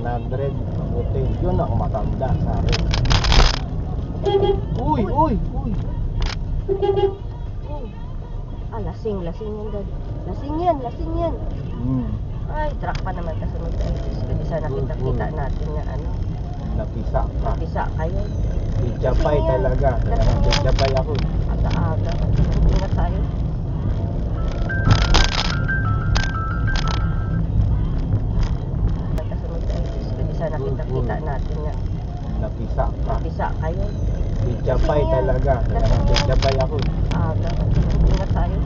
100. Mabuti. Yun ang matanda sa akin. Uy, uy, uy. Lasing yan dad. Lasing yan. Ay, truck pa naman kasunod tayo. Pwede sana kita natin na ano. Napisa ka. Napisa kayo. Dijabay talaga. Talagang dijabay ako. Aga-aga. Ingat tayo. Kasunod tayo. Pwede sana kita natin na Napisa ka. napisa kayo. Dijabay talaga. Talagang dijabay ako. Aga. Ingat tayo.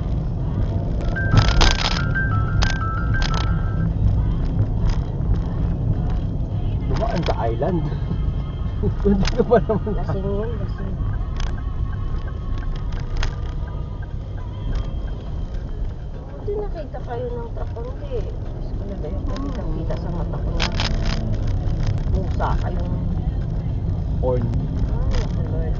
Dumaan sa island. Pwede ka pa naman. Lasing yan. Hindi nakita kayo ng truck. Hindi. Mas talaga yung kita sa mata ko na musa kayong Horn. ay, ako Lord.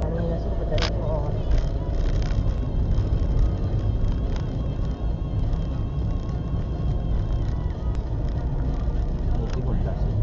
Kanina sa padalas mo oras. Buti kung lasing.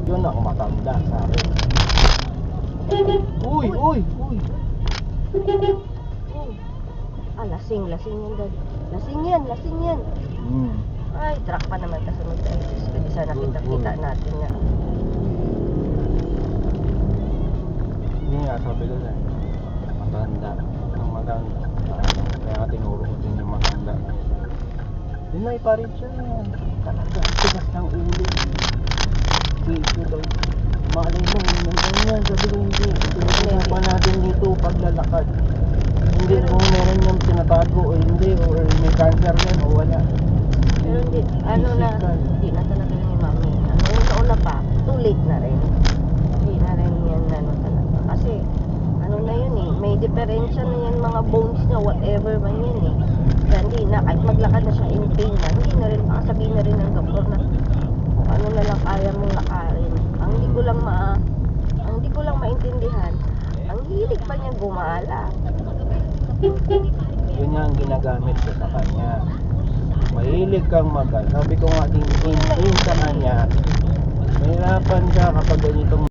Yun ang matanda sa akin. Uy, uy, uy. Lasing yan dad. Lasing yan. Ay, truck pa naman kasunod tayo. Pwede sana kita natin na Hindi nga, sabi ko na. Matanda. Ang maganda. Kaya tinuro ko din yung matanda. Yun na pa rin siya. Talaga, tigas ng ulo. Dito daw. Malay mo, yun ang ganyan. Sabi ko hindi. Pinag-usapan natin dito paglalakad. Hindi kung meron yung tinatago o hindi. Or may cancer yan o wala. pero hindi, ano na, Physical. hindi na talaga ni mami. Ano yung kauna pa, too late na rin. Hindi na rin yan, ano talaga. Kasi, ano na yun eh, may diferensya na yan mga bones niya, whatever man yan eh. Kaya hindi na, kahit maglakad na siya in pain na, hindi na rin, makasabihin na rin ng doktor na kung ano na lang kaya mong lakarin. Ang hindi ko lang maintindihan, ang hilig pa niya gumala. Yun nga ang ginagamit ko sa kanya. Mahilig kang magal. Sabi ko nga din sa kanya, mahirapan ka kapag ganitong